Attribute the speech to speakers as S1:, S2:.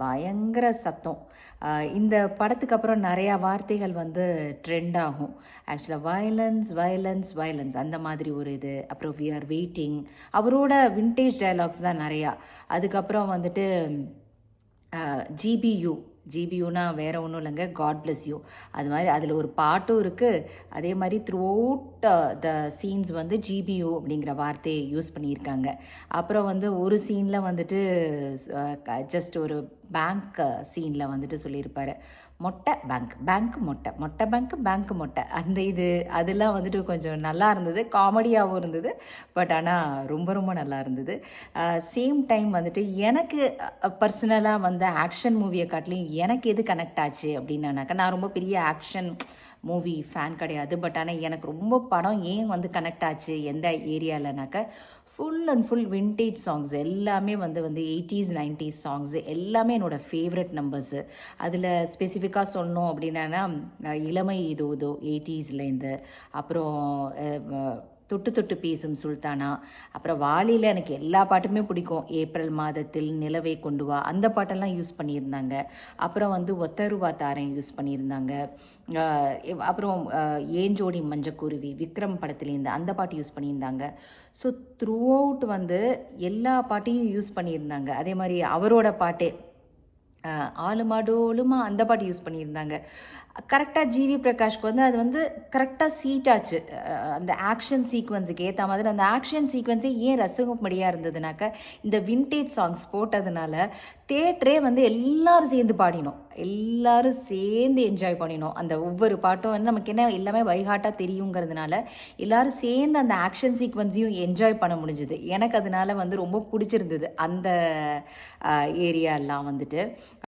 S1: பயங்கர சத்தம். இந்த படத்துக்கு அப்புறம் நிறையா வார்த்தைகள் வந்து ட்ரெண்ட் ஆகும். ஆக்சுவலாக வயலன்ஸ் வயலன்ஸ் வயலன்ஸ் அந்த மாதிரி ஒரு இது. அப்புறம் வி ஆர் வெயிட்டிங், அவரோட வின்டேஜ் டயலாக்ஸ் தான் நிறையா. அதுக்கப்புறம் வந்துட்டு ஜிபியு, ஜிபியூனா வேறு ஒன்றும் இல்லைங்க, காட் பிளஸ் யூ. அது மாதிரி அதில் ஒரு பாட்டும் இருக்குது. அதே மாதிரி த்ரூ அவுட் த சீன்ஸ் வந்து ஜிபியூ அப்படிங்கிற வார்த்தையை யூஸ் பண்ணியிருக்காங்க. அப்புறம் வந்து ஒரு சீனில் வந்துட்டு ஜஸ்ட் ஒரு பேங்க் சீனில் வந்துட்டு சொல்லியிருப்பார், மொட்டை பேங்க், பேங்க் மொட்டை, மொட்டை பேங்க், பேங்க் மொட்டை. அந்த இது அதெல்லாம் வந்துட்டு கொஞ்சம் நல்லா இருந்தது, காமெடியாகவும் இருந்தது. பட் ஆனால் ரொம்ப ரொம்ப நல்லா இருந்தது. சேம் டைம் வந்துட்டு எனக்கு பர்சனலாக வந்து ஆக்ஷன் மூவியை காட்டிலையும் எனக்கு எது கனெக்ட் ஆச்சு அப்படின்னாக்கா, நான் ரொம்ப பெரிய ஆக்ஷன் மூவி ஃபேன் கிடையாது. பட் ஆனால் எனக்கு ரொம்ப படம் ஏன் வந்து கனெக்ட் ஆச்சு எந்த ஏரியாவில்னாக்கா, full and full vintage songs எல்லாமே வந்து 80s 90s சாங்ஸு எல்லாமே என்னோடய ஃபேவரட் நம்பர்ஸு. அதில் ஸ்பெசிஃபிக்காக சொன்னோம் அப்படின்னா இளமை இதோதோ 80ஸ்லேருந்து, அப்புறம் தொட்டு தொட்டு பேசும் சுல்தானா, அப்புறம் வாலியில் எனக்கு எல்லா பாட்டுமே பிடிக்கும். ஏப்ரல் மாதத்தில் நிலவை கொண்டு வா, அந்த பாட்டெல்லாம் யூஸ் பண்ணியிருந்தாங்க. அப்புறம் வந்து ஒத்த ரூபா தாரன் யூஸ் பண்ணியிருந்தாங்க. அப்புறம் ஏஞ்சோடி மஞ்சக்குருவி விக்ரம் படத்துலேருந்து அந்த பாட்டு யூஸ் பண்ணியிருந்தாங்க. ஸோ த்ரூ அவுட் வந்து எல்லா பாட்டையும் யூஸ் பண்ணியிருந்தாங்க. அதே மாதிரி அவரோட பாட்டே ஆளுமாடோலுமா அந்த பாட்டு யூஸ் பண்ணியிருந்தாங்க. கரெக்டாக ஜிவி பிரகாஷ்க்கு வந்து அது வந்து கரெக்டாக சீட் ஆச்சு. அந்த ஆக்ஷன் சீக்வன்ஸுக்கு ஏற்ற மாதிரி அந்த ஆக்ஷன் சீக்வன்ஸே ஏன் ரசிக்கும்படியாக இருந்ததுனாக்கா, இந்த வின்டேஜ் சாங்ஸ் போட்டதுனால தேட்டரே வந்து எல்லோரும் சேர்ந்து பாடினோம், எல்லோரும் சேர்ந்து என்ஜாய் பண்ணினோம். அந்த ஒவ்வொரு பாட்டும் வந்து நமக்கு என்ன எல்லாமே பைஹார்ட்டாக தெரியுங்கிறதுனால எல்லோரும் சேர்ந்து அந்த ஆக்ஷன் சீக்வன்ஸையும் என்ஜாய் பண்ண முடிஞ்சுது. எனக்கு அதனால வந்து ரொம்ப பிடிச்சிருந்தது அந்த ஏரியாலாம் வந்துட்டு.